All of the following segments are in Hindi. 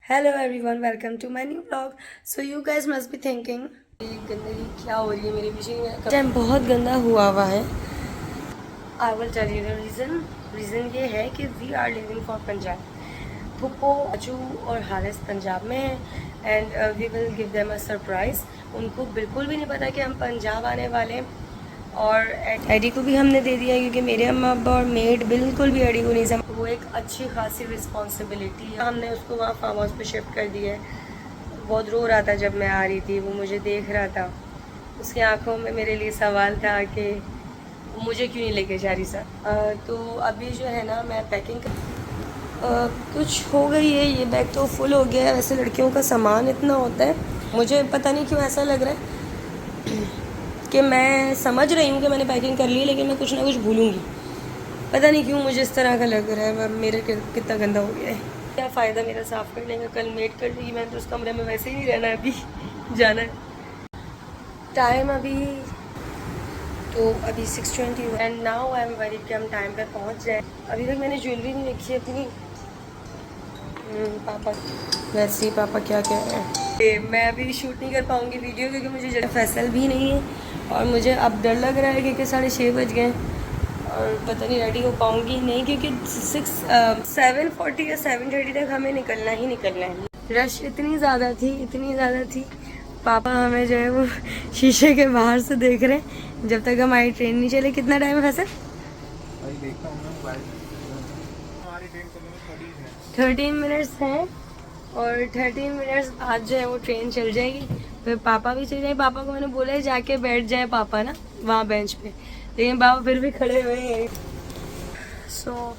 Hello everyone, welcome to my new vlog. So you guys must be thinking गंदगी क्या हो रही है मेरे पीछे में टाइम बहुत गंदा हुआ है. I will tell you the reason ये है कि we are leaving for Punjab. पुप्पो, अचू और हारिस पंजाब में हैं and we will give them a surprise. उनको बिल्कुल भी नहीं पता कि हम पंजाब आने वाले हैं. और एडी को भी हमने दे दिया क्योंकि मेरे अम्मा अब्बा और मेड बिल्कुल भी एडी को नहीं समझ. वो एक अच्छी खासी रिस्पॉन्सिबिलिटी है. हमने उसको वहाँ फार्म हाउस पे शिफ्ट कर दिया है. बहुत रो रहा था जब मैं आ रही थी. वो मुझे देख रहा था. उसकी आंखों में मेरे लिए सवाल था कि मुझे क्यों नहीं लेके जा रही सर. तो अभी जो है ना मैं पैकिंग कुछ हो गई है. ये बैग तो फुल हो गया है. वैसे लड़कियों का सामान इतना होता है. मुझे पता नहीं क्यों ऐसा लग रहा है कि मैं समझ रही हूँ कि मैंने पैकिंग कर ली, लेकिन मैं कुछ ना कुछ भूलूंगी. पता नहीं क्यों मुझे इस तरह का लग रहा है. मेरे कितना गंदा हो गया है. क्या फ़ायदा मेरा साफ़ करने का. कल मेट कर देगी. मैंने तो उस कमरे में वैसे ही नहीं रहना है. अभी जाना है. टाइम अभी 6:20 and now I am very कि हम टाइम पे पहुँच जाए. अभी तक मैंने ज्वेलरी नहीं रखी अपनी. पापा वैसे ही पापा क्या कह रहे हैं. मैं अभी शूट नहीं कर पाऊँगी वीडियो क्योंकि मुझे जगह फैसल भी नहीं है और मुझे अब डर लग रहा है क्योंकि 6:30 बज गए और पता नहीं रेडी हो पाऊँगी नहीं क्योंकि 7:40 या 7:30 तक हमें निकलना है. रश इतनी ज़्यादा थी. पापा हमें जो है वो शीशे के बाहर से देख रहे हैं जब तक हमारी ट्रेन नहीं चले. कितना टाइम है फैसल? 13 मिनट्स हैं और 13 मिनट्स बाद जो है वो ट्रेन चल जाएगी. फिर पापा भी चल जाएंगे. पापा को मैंने बोला है जाके बैठ जाए पापा ना वहाँ बेंच पे, लेकिन पापा फिर भी खड़े हुए हैं. सो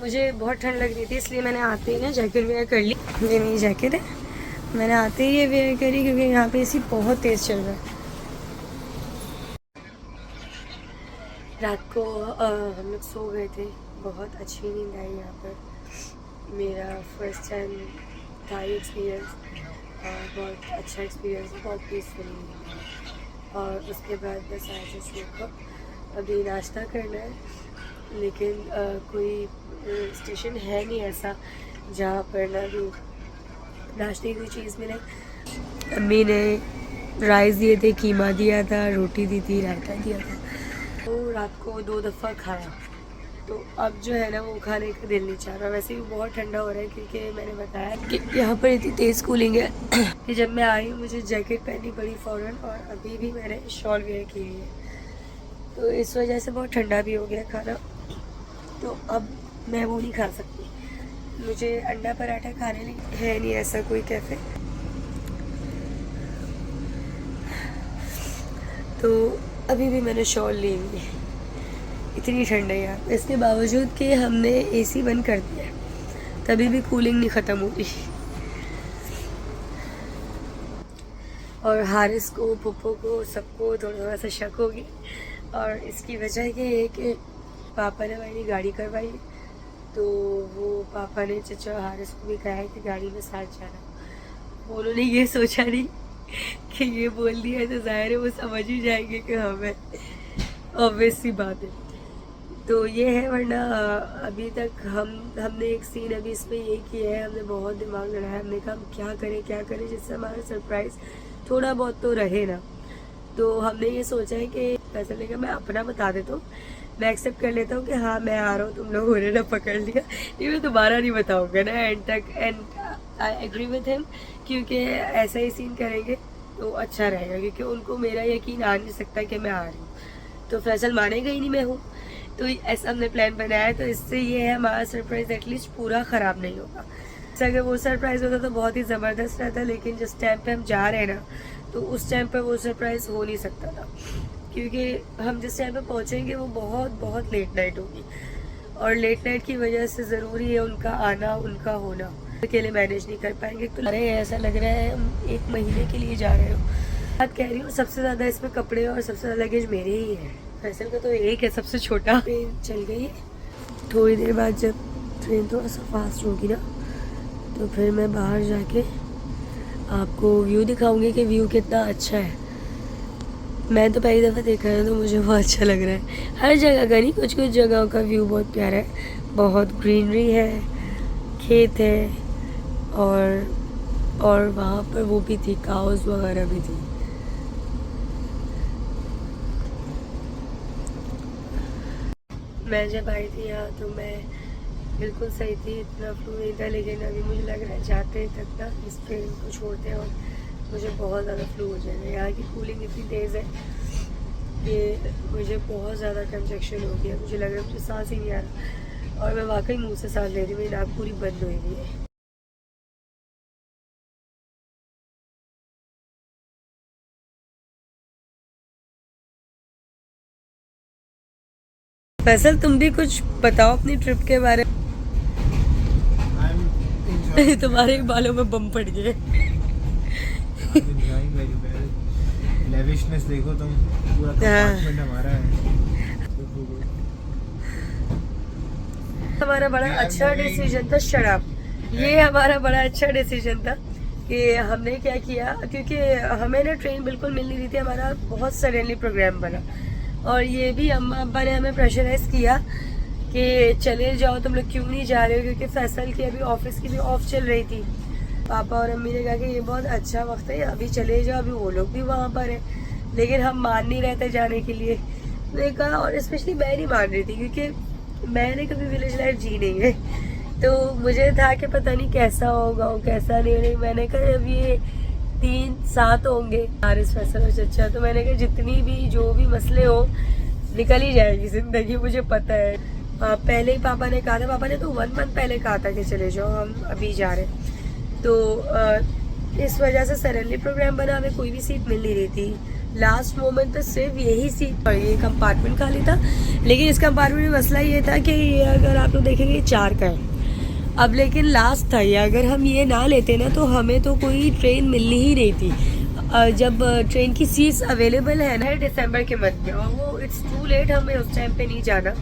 मुझे बहुत ठंड लग रही थी इसलिए मैंने आते ही ना जैकेट वेयर कर ली. ये मेरी जैकेट है. मैंने आते ही ये वेयर करी क्योंकि यहाँ पे एसी बहुत तेज़ चल रहा है. रात को हम लोग सो गए थे. बहुत अच्छी नींद आई यहाँ पर. मेरा फर्स्ट टाइम था एक्सपीरियंस. बहुत अच्छा एक्सपीरियंस. बहुत पीसफुल. और उसके बाद बस ऐसे सो. अभी नाश्ता करना है लेकिन कोई स्टेशन है नहीं ऐसा जहाँ पर ना भी नाश्ते की कोई चीज़ मिले. अम्मी ने राइस दिए थे, कीमा दिया था, रोटी दी थी, रायता दिया था. तो रात को 2 दफ़ा खाया. तो अब जो है ना वो खाने का दिल नहीं चाह रहा. वैसे भी बहुत ठंडा हो रहा है क्योंकि मैंने बताया कि यहाँ पर इतनी तेज़ कूलिंग है कि जब मैं आई मुझे जैकेट पहननी पड़ी फ़ौरन. और अभी भी मैंने शॉल वेयर की हुई है. तो इस वजह से बहुत ठंडा भी हो गया खाना. तो अब मैं वो नहीं खा सकती. मुझे अंडा पराठा खाने लिए है नहीं ऐसा कोई कैफ़े. तो अभी भी मैंने शॉल ली हुई है. इतनी ठंड है यार. इसके बावजूद कि हमने एसी बंद कर दिया है तभी भी कूलिंग नहीं ख़त्म हो रही. और हारिस को, पुप्पो को, सबको थोड़ा सा शक हो गया. और इसकी वजह ये है कि पापा ने हमारी गाड़ी करवाई. तो वो पापा ने चचा हारिस को भी कहा है कि गाड़ी में साथ जाना. उन्होंने ये सोचा नहीं कि ये बोल दिया है तो ज़ाहिर है वो समझ ही जाएंगे कि हमें. ऑब्वियस सी बात है. तो ये है. वरना अभी तक हमने एक सीन अभी इसमें ये किया है. हमने बहुत दिमाग लड़ाया. हमने कहा हम क्या करें जिससे हमारा सरप्राइज़ थोड़ा बहुत तो रहे ना. तो हमने ये सोचा है कि पैसे लेकर मैं अपना बता देता हूँ. मैं एक्सेप्ट कर लेता हूँ कि हाँ मैं आ रहा हूँ. तुम लोगों ने ना पकड़ लिया. ये मैं दोबारा नहीं बताऊँगा ना एंड तक. And I agree with him क्योंकि ऐसा ही सीन करेंगे तो अच्छा रहेगा क्योंकि उनको मेरा यकीन आ नहीं सकता कि मैं आ रही हूँ. तो फैसल मानेगा ही नहीं मैं हूँ. तो ऐसा हमने प्लान बनाया है. तो इससे ये है हमारा सरप्राइज़ एटलीस्ट पूरा ख़राब नहीं होगा. अगर वो सरप्राइज़ होता तो बहुत ही ज़बरदस्त रहता. लेकिन जिस टाइम पे हम जा रहे हैं ना तो उस टाइम पर वो सरप्राइज़ हो नहीं सकता था क्योंकि हम जिस टाइम पे पहुँचेंगे वो बहुत लेट नाइट होगी. और लेट नाइट की वजह से ज़रूरी है उनका आना, उनका होना. अकेले मैनेज नहीं कर पाएंगे. तो अरे ऐसा लग रहा है हम 1 महीने के लिए जा रहे हो. बात कह रही हूँ सबसे ज़्यादा इसमें कपड़े और सबसे ज़्यादा लगेज मेरे ही है. फैसल का तो एक है सबसे छोटा. ट्रेन चल गई है. थोड़ी देर बाद जब ट्रेन थोड़ा सा फास्ट होगी ना तो फिर मैं बाहर जाके आपको व्यू दिखाऊंगी कि व्यू कितना अच्छा है. मैं तो पहली दफ़ा देखा है तो मुझे बहुत अच्छा लग रहा है. हर जगह का नहीं, कुछ जगहों का व्यू बहुत प्यारा है. बहुत ग्रीनरी है, खेत है और वहाँ पर वो भी थी, काउस वगैरह भी थी। मैं जब आई थी यहाँ तो मैं बिल्कुल सही थी, इतना फ्लू नहीं था, लेकिन अभी मुझे लग रहा है जाते तक ना इस ट्रेन को छोड़ते हैं और मुझे बहुत ज़्यादा फ्लू हो जाएगा। यहाँ की कूलिंग इतनी तेज़ है कि मुझे बहुत ज़्यादा कंजक्शन हो गया, मुझे लग रहा है मुझे सांस ही नहीं आ रहा, और मैं वाकई मुँह से सांस ले रही हूँ, मेरी नाक पूरी बंद हुई हुई है। फैसल, तुम भी कुछ बताओ अपनी ट्रिप के बारे में। तुम्हारे बालों में बम पड़ गए। लेविशनेस देखो तुम, पूरा कंपार्टमेंट हमारा है। हमारा बड़ा अच्छा डिसीजन था, शराब, ये हमारा बड़ा अच्छा डिसीजन था कि हमने क्या किया, क्योंकि हमें ना ट्रेन बिल्कुल मिल नहीं रही थी, हमारा बहुत सडनली प्रोग्राम बना, और ये भी अम्मा अब्बा ने हमें प्रेशराइज किया कि चले जाओ, तुम लोग क्यों नहीं जा रहे हो, क्योंकि फैसल की अभी ऑफिस की भी ऑफ चल रही थी। पापा और अम्मी ने कहा कि ये बहुत अच्छा वक्त है, अभी चले जाओ, अभी वो लोग भी वहाँ पर है, लेकिन हम मान नहीं रहे थे जाने के लिए। मैंने कहा, और स्पेशली मैं नहीं मान रही थी क्योंकि मैंने कभी विलेज लाइफ जी नहीं है, तो मुझे था कि पता नहीं कैसा होगा कैसा नहीं। मैंने कहा अब ये 3-7 होंगे हारिस, फैसल और चचा, तो मैंने कहा जितनी भी जो भी मसले हो निकल ही जाएगी जिंदगी, मुझे पता है। पहले ही पापा ने कहा था, पापा ने तो 1 मंथ पहले कहा था कि चले जाओ, हम अभी जा रहे हैं। तो इस वजह से सडनली प्रोग्राम बना, हमें कोई भी सीट मिल नहीं रही थी। लास्ट मोमेंट पे सिर्फ यही सीट और ये कंपार्टमेंट खाली था, लेकिन इस कंपार्टमेंट में मसला ये था कि ये अगर आप लोग देखेंगे 4 का है अब, लेकिन लास्ट था ये, अगर हम ये ना लेते ना तो हमें तो कोई ट्रेन मिलनी ही नहीं थी। जब ट्रेन की सीट्स अवेलेबल है ना दिसंबर के मंथ में, और वो इट्स टू लेट, हमें उस टाइम पे नहीं जाना,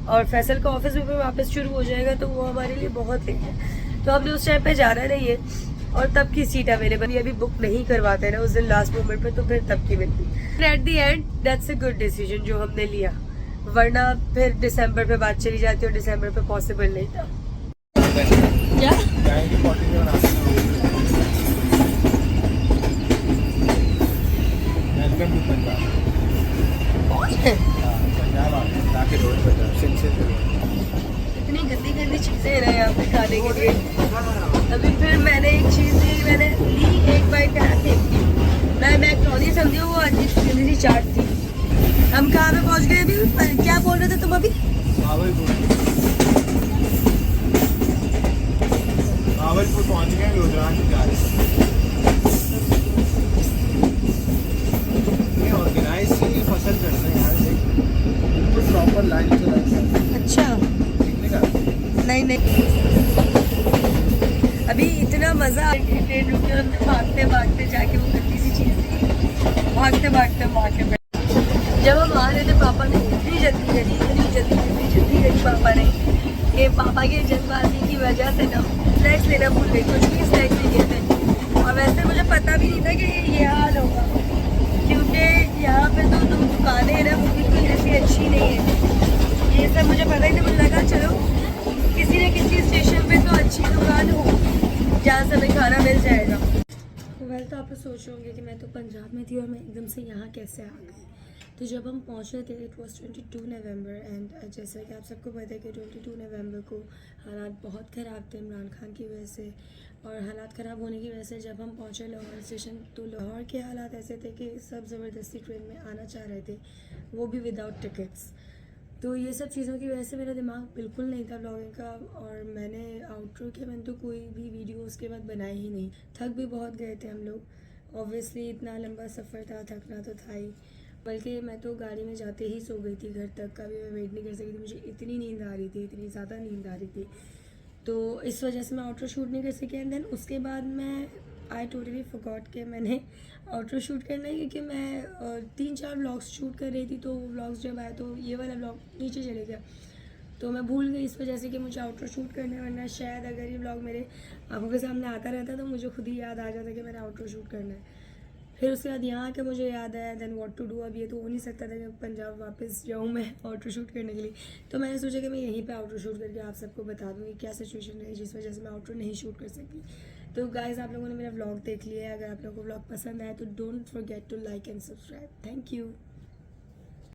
और फैसल का ऑफिस भी वापस शुरू हो जाएगा, तो वो हमारे लिए बहुत लेट है, तो हमने उस टाइम पे जाना नहीं है। और तब की सीट अवेलेबल, ये अभी बुक नहीं करवाते ना उस दिन लास्ट मोमेंट पे, तो फिर तब की मिलती। At the end that's a good decision जो हमने लिया, वरना फिर दिसंबर पे बात चली जाती और दिसंबर पे पॉसिबल नहीं था। क्या? इतनी गंदी गंदी चीजें हैं ना यहाँ पे खाने के लिए। अभी फिर मैंने एक चीज ली, मैंने ली एक बाइट क्या थी, मैं मैक्रोनी समझी, वो अजीब सी चाट थी। हम कहाँ पे पहुँच गए अभी, क्या बोल रहे थे तुम अभी? भावलपुर पहुंच गए, रुद्रांश जा रहे हैं। ऑर्गेनाइज की फसल करते हैं यार, बिल्कुल प्रॉपर लाइन से लाइन। अच्छा, नहीं अभी इतना मजा ट्रेन रुकी, हमने भागते भागते जाके वो गंदी सी चीज दी, भागते भागते वहाँ के। जब हम आ रहे थे पापा ने इतनी जल्दी करी पापा ने, कि पापा के जल्दबाजी की वजह से ना स्नैक्स लेना भूल गई, कुछ भी स्नैक्स नहीं लिए थे। और वैसे मुझे पता भी नहीं था कि ये हाल होगा, क्योंकि यहाँ पे तो दुकानें हैं ना, वो बिल्कुल ऐसी अच्छी नहीं है, ये सब मुझे पता ही नहीं। मुझे लगा चलो किसी न किसी स्टेशन पे तो अच्छी दुकान हो जहाँ से हमें खाना मिल जाएगा। वेल, तो आप सोच रहे होंगे कि मैं तो पंजाब में थी और मैं एकदम से यहाँ कैसे आ गई। तो जब हम पहुँचे थे इट वॉज 22 नवंबर, एंड जैसा कि आप सबको पता है कि 22 नवंबर को हालात बहुत ख़राब थे इमरान खान की वजह से, और हालात ख़राब होने की वजह से जब हम पहुँचे लाहौर स्टेशन, तो लाहौर के हालात ऐसे थे कि सब ज़बरदस्ती ट्रेन में आना चाह रहे थे, वो भी विदाउट टिकट्स। तो ये सब चीज़ों की वजह से मेरा दिमाग बिल्कुल नहीं था ब्लॉगिंग का, और मैंने आउटरो के मैंने तो कोई भी वीडियो उसके बाद बनाई ही नहीं। थक भी बहुत गए थे हम लोग, ऑब्वियसली इतना लंबा सफ़र था, थकना तो था ही, बल्कि मैं तो गाड़ी में जाते ही सो गई थी, घर तक का भी मैं वेट नहीं कर सकी थी, मुझे इतनी नींद आ रही थी, इतनी ज़्यादा नींद आ रही थी। तो इस वजह से मैं आउटरो शूट नहीं कर सकी। एंड देन उसके बाद मैं आई टोटली फॉरगॉट कि मैंने आउटरो शूट करना है, क्योंकि मैं 3-4 व्लॉग्स शूट कर रही थी, तो वो व्लॉग्स जब आए तो ये वाला व्लॉग नीचे चले गया, तो मैं भूल गई इस वजह से कि मुझे आउटरो शूट करना है। वरना शायद अगर ये व्लॉग मेरे आंखों के सामने आता रहता तो मुझे खुद ही याद आ जाता कि मैंने आउटरो शूट करना है। फिर उसके बाद यहाँ आके मुझे याद आया देन व्हाट टू डू। अब ये तो हो नहीं सकता था कि पंजाब वापस जाऊँ मैं आउटरो शूट करने के लिए, तो मैंने सोचा कि मैं यहीं पे आउटरो शूट करके आप सबको बता दूँगी क्या सिचुएशन है जिस वजह से मैं आउटरो नहीं शूट कर सकी। तो गाइज आप लोगों ने मेरा व्लॉग देख लिया है. अगर आप लोगों को व्लॉग पसंद आया तो don't forget to like and subscribe. Thank you.